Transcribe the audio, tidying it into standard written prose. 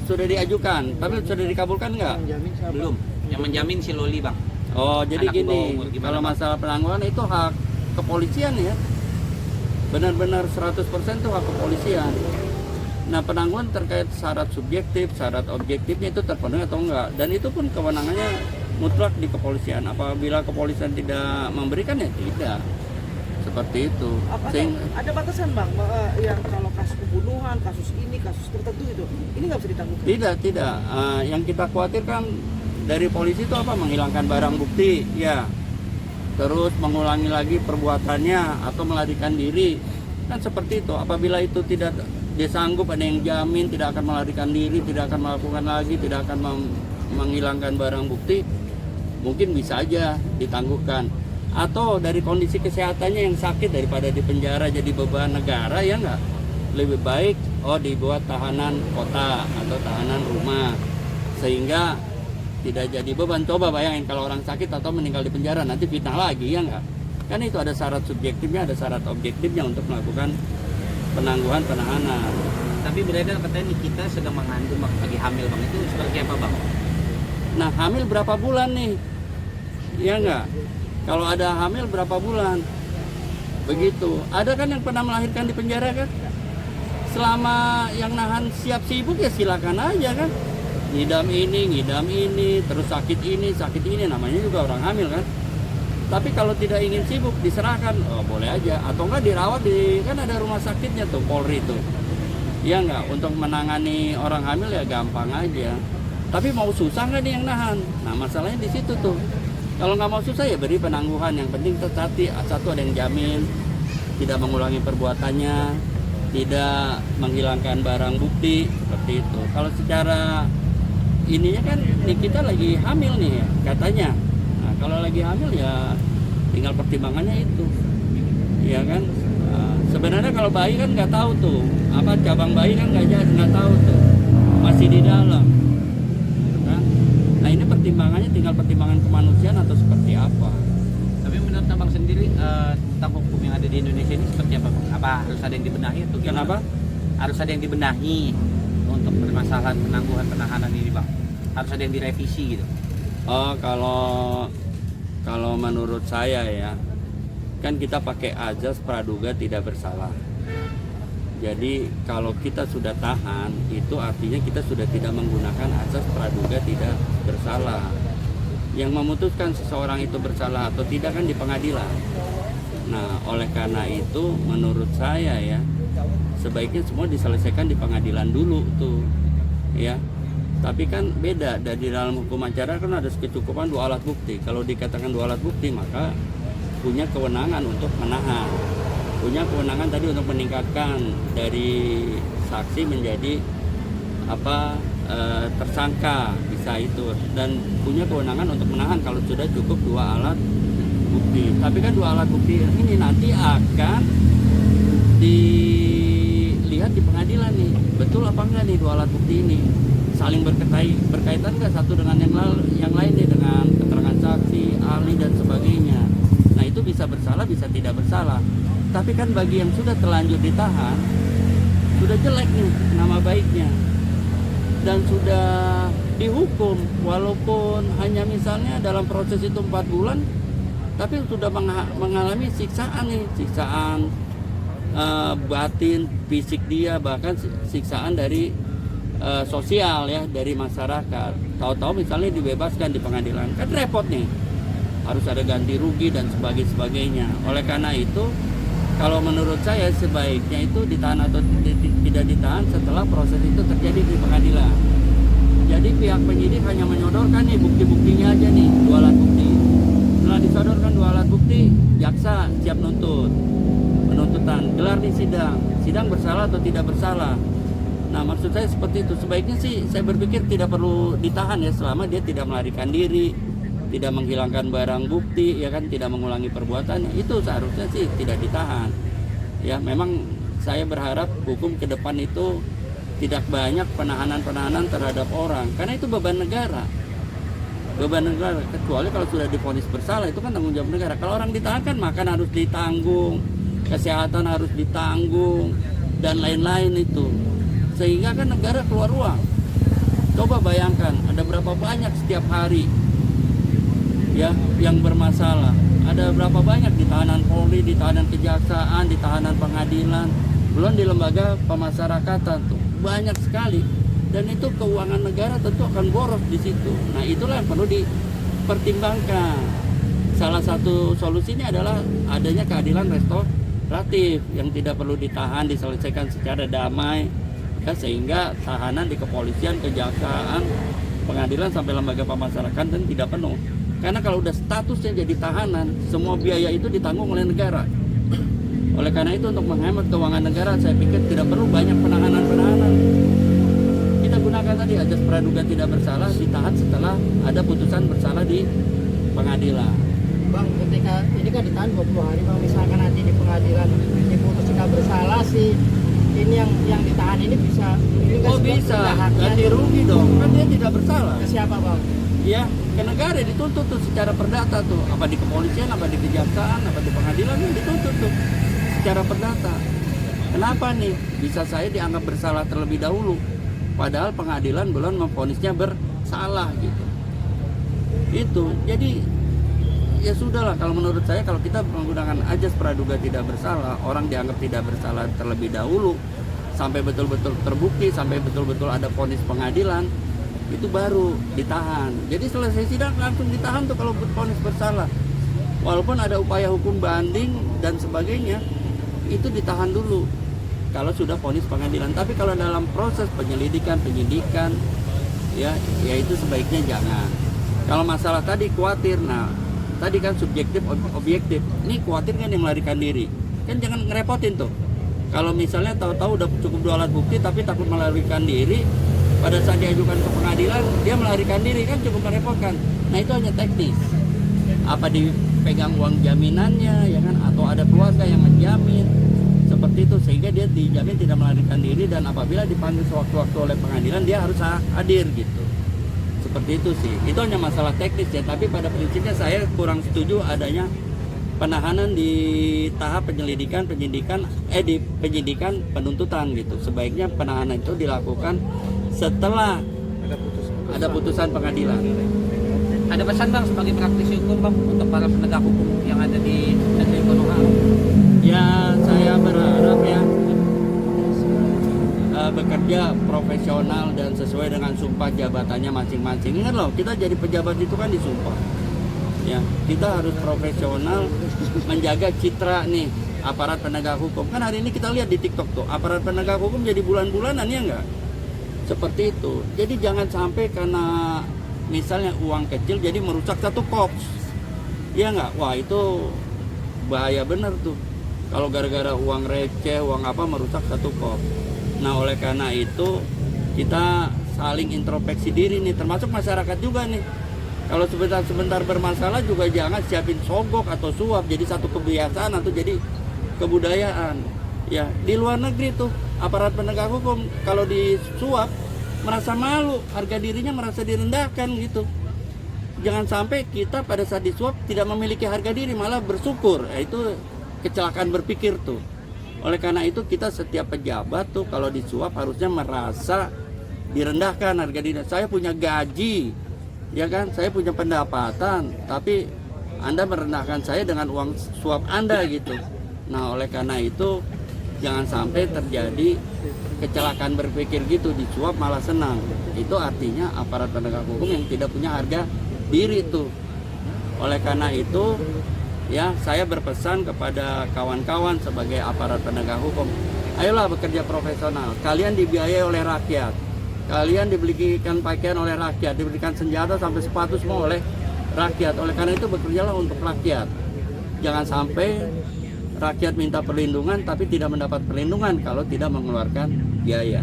sudah diajukan, tapi sudah dikabulkan nggak? Belum. Yang menjamin si Loli, Bang. Oh, jadi Anak di bawah gini, umur, gimana, kalau Bang? masalah penangguhan itu hak kepolisian ya. Benar-benar 100% itu hak kepolisian. Nah, penangguhan terkait syarat subjektif, syarat objektifnya itu terpenuhi atau enggak. Dan itu pun kewenangannya mutlak di kepolisian. Apabila kepolisian tidak memberikan ya tidak. Seperti itu. Ada batasan Bang, yang kalau kasus pembunuhan, kasus ini, kasus tertentu itu, ini nggak bisa ditangguhkan? Tidak. Yang kita khawatirkan dari polisi itu apa? Menghilangkan barang bukti, ya. Terus mengulangi lagi perbuatannya atau melarikan diri. Kan seperti itu. Apabila itu tidak dia sanggup, ada yang jamin tidak akan melarikan diri, tidak akan melakukan lagi, tidak akan menghilangkan barang bukti, mungkin bisa aja ditangguhkan. Atau dari kondisi kesehatannya yang sakit, daripada di penjara jadi beban negara, ya enggak, lebih baik dibuat tahanan kota atau tahanan rumah sehingga tidak jadi beban. Coba bayangin kalau orang sakit atau meninggal di penjara, nanti fitnah lagi, ya enggak? Kan itu ada syarat subjektifnya, ada syarat objektifnya untuk melakukan penangguhan penahanan. Tapi beredar katanya Nikita sedang mengandung, Bang, lagi hamil, Bang. Itu seperti apa, Bang? Nah, hamil berapa bulan nih? Ya enggak? Kalau ada hamil berapa bulan? Begitu. Ada kan yang pernah melahirkan di penjara kan? Selama yang nahan siap sibuk ya silakan aja kan. Ngidam ini, terus sakit ini, namanya juga orang hamil kan. Tapi kalau tidak ingin sibuk diserahkan, boleh aja. Atau enggak dirawat kan ada rumah sakitnya tuh, Polri tuh. Ya enggak, untuk menangani orang hamil ya gampang aja. Tapi mau susah nggak nih yang nahan? Nah, masalahnya di situ tuh. Kalau nggak mau susah ya beri penangguhan. Yang penting satu ada yang jamin, tidak mengulangi perbuatannya, tidak menghilangkan barang bukti, seperti itu. Kalau secara ininya kan kita lagi hamil nih ya, katanya. Nah, kalau lagi hamil ya tinggal pertimbangannya itu, ya kan. Sebenarnya kalau bayi kan nggak tahu tuh, apa cabang bayi kan nggak tahu tuh, masih di dalam. Nah, ini pertimbangannya tinggal pertimbangan kemanusiaan atau seperti apa. Tapi menurut Abang sendiri tentang hukum yang ada di Indonesia ini seperti apa, Bang? Apa harus ada yang dibenahi atau gimana? Kenapa? Harus ada yang dibenahi untuk permasalahan penangguhan penahanan ini, Bang. Harus ada yang direvisi gitu. Kalau menurut saya ya, kan kita pakai azas praduga tidak bersalah. Jadi kalau kita sudah tahan, itu artinya kita sudah tidak menggunakan azas praduga tidak bersalah. Yang memutuskan seseorang itu bersalah atau tidak kan di pengadilan. Nah, oleh karena itu menurut saya ya, sebaiknya semua diselesaikan di pengadilan dulu tuh, ya. Tapi kan beda, dari dalam hukum acara kan ada kecukupan 2 alat bukti. Kalau dikatakan 2 alat bukti, maka punya kewenangan untuk menahan. Punya kewenangan tadi untuk meningkatkan dari saksi menjadi tersangka, bisa itu, dan punya kewenangan untuk menahan kalau sudah cukup 2 alat bukti. Tapi kan 2 alat bukti ini nanti akan dilihat di pengadilan nih, betul apa enggak nih 2 alat bukti ini saling berkaitan nggak satu dengan yang lain nih, dengan keterangan saksi, ahli dan sebagainya. Nah, itu bisa bersalah, bisa tidak bersalah. Tapi kan bagi yang sudah terlanjur ditahan, sudah jelek nih nama baiknya, dan sudah dihukum, walaupun hanya misalnya dalam proses itu 4 bulan, tapi sudah mengalami siksaan nih, siksaan batin, fisik dia, bahkan siksaan dari sosial ya, dari masyarakat. Tahu-tahu misalnya dibebaskan di pengadilan, kan repot nih, harus ada ganti rugi dan sebagainya. Oleh karena itu, kalau menurut saya sebaiknya itu ditahan atau tidak ditahan setelah proses itu terjadi di pengadilan. Jadi pihak penyidik hanya menyodorkan nih bukti-buktinya aja nih, 2 alat bukti. Setelah disodorkan 2 alat bukti, jaksa siap penuntutan, gelar di sidang bersalah atau tidak bersalah. Nah, maksud saya seperti itu. Sebaiknya sih saya berpikir tidak perlu ditahan ya, selama dia tidak melarikan diri, tidak menghilangkan barang bukti, ya kan, tidak mengulangi perbuatannya, itu seharusnya sih tidak ditahan. Ya, memang saya berharap hukum ke depan itu tidak banyak penahanan terhadap orang, karena itu beban negara. Kecuali kalau sudah divonis bersalah, itu kan tanggung jawab negara. Kalau orang ditahan kan makan harus ditanggung, kesehatan harus ditanggung, dan lain-lain itu. Sehingga kan negara keluar uang. Coba bayangkan ada berapa banyak setiap hari ya yang bermasalah. Ada berapa banyak di tahanan Polri, di tahanan kejaksaan, di tahanan pengadilan, belum di lembaga pemasyarakatan tuh banyak sekali. Dan itu keuangan negara tentu akan boros di situ. Nah itulah yang perlu dipertimbangkan. Salah satu solusinya adalah adanya keadilan restoratif yang tidak perlu ditahan, diselesaikan secara damai, ya, sehingga tahanan di kepolisian, kejaksaan, pengadilan sampai lembaga pemasyarakatan tidak penuh. Karena kalau udah statusnya jadi tahanan, semua biaya itu ditanggung oleh negara. Oleh karena itu untuk menghemat keuangan negara, saya pikir tidak perlu banyak penahanan. Kita gunakan tadi ajas praduga tidak bersalah, ditahan setelah ada putusan bersalah di pengadilan. Bang, ketika ini kan ditahan 20 hari, Bang, misalkan nanti di pengadilan diputus tidak bersalah sih, ini yang ditahan ini bisa Oh bisa, ganti rugi dong, kan dia tidak bersalah. Ke siapa, Bang? Ya, ke negara dituntut tuh secara perdata tuh, apa di kepolisian, apa di kejaksaan, apa di pengadilan, ya dituntut tuh secara perdata. Kenapa nih? Bisa saya dianggap bersalah terlebih dahulu, padahal pengadilan belum memvonisnya bersalah gitu. Itu, jadi ya sudahlah, kalau menurut saya kalau kita menggunakan ajas praduga tidak bersalah, orang dianggap tidak bersalah terlebih dahulu sampai betul-betul terbukti, sampai betul-betul ada vonis pengadilan, itu baru ditahan. Jadi selesai sidang langsung ditahan tuh kalau vonis bersalah. Walaupun ada upaya hukum banding dan sebagainya, itu ditahan dulu kalau sudah vonis pengadilan. Tapi kalau dalam proses penyidikan ya itu sebaiknya jangan. Kalau masalah tadi khawatir, nah tadi kan subjektif objektif. Ini khawatir kan yang melarikan diri. Kan jangan ngerepotin tuh. Kalau misalnya tahu-tahu udah cukup 2 alat bukti tapi takut melarikan diri, pada saat diajukan ke pengadilan dia melarikan diri, kan cukup merepotkan. Nah itu hanya teknis. Apa dipegang uang jaminannya, ya kan? Atau ada keluarga yang menjamin seperti itu sehingga dia dijamin tidak melarikan diri, dan apabila dipanggil sewaktu-waktu oleh pengadilan dia harus hadir gitu. Seperti itu sih. Itu hanya masalah teknis ya. Tapi pada prinsipnya saya kurang setuju adanya penahanan di tahap penyidikan penuntutan gitu. Sebaiknya penahanan itu dilakukan setelah ada putusan pengadilan. Ada pesan Bang sebagai praktisi hukum Bang untuk para penegak hukum yang ada di negeri Konoha? Ya saya berharap ya bekerja profesional dan sesuai dengan sumpah jabatannya masing-masing. Ingat loh, kita jadi pejabat itu kan disumpah. Ya, kita harus profesional menjaga citra nih aparat penegak hukum. Kan hari ini kita lihat di TikTok tuh, aparat penegak hukum jadi bulan-bulanan, ya enggak? Seperti itu. Jadi jangan sampai karena misalnya uang kecil jadi merusak satu korps. Ya enggak? Wah, itu bahaya bener tuh. Kalau gara-gara uang receh, uang apa merusak satu korps. Nah, oleh karena itu kita saling introspeksi diri nih, termasuk masyarakat juga nih. Kalau sebentar bermasalah juga jangan siapin sogok atau suap jadi satu kebiasaan atau jadi kebudayaan. Ya, di luar negeri tuh aparat penegak hukum kalau disuap merasa malu, harga dirinya merasa direndahkan gitu. Jangan sampai kita pada saat disuap tidak memiliki harga diri, malah bersyukur. Itu kecelakaan berpikir tuh. Oleh karena itu kita setiap pejabat tuh kalau disuap harusnya merasa direndahkan harga diri. Saya punya gaji, ya kan, saya punya pendapatan, tapi Anda merendahkan saya dengan uang suap Anda gitu. Nah, oleh karena itu jangan sampai terjadi kecelakaan berpikir gitu, disuap malah senang. Itu artinya aparat penegak hukum yang tidak punya harga diri tuh. Oleh karena itu ya saya berpesan kepada kawan-kawan sebagai aparat penegak hukum, ayolah bekerja profesional. Kalian dibiayai oleh rakyat, kalian dibelikan pakaian oleh rakyat, diberikan senjata sampai sepatu semua oleh rakyat. Oleh karena itu bekerjalah untuk rakyat. Jangan sampai rakyat minta perlindungan tapi tidak mendapat perlindungan kalau tidak mengeluarkan biaya.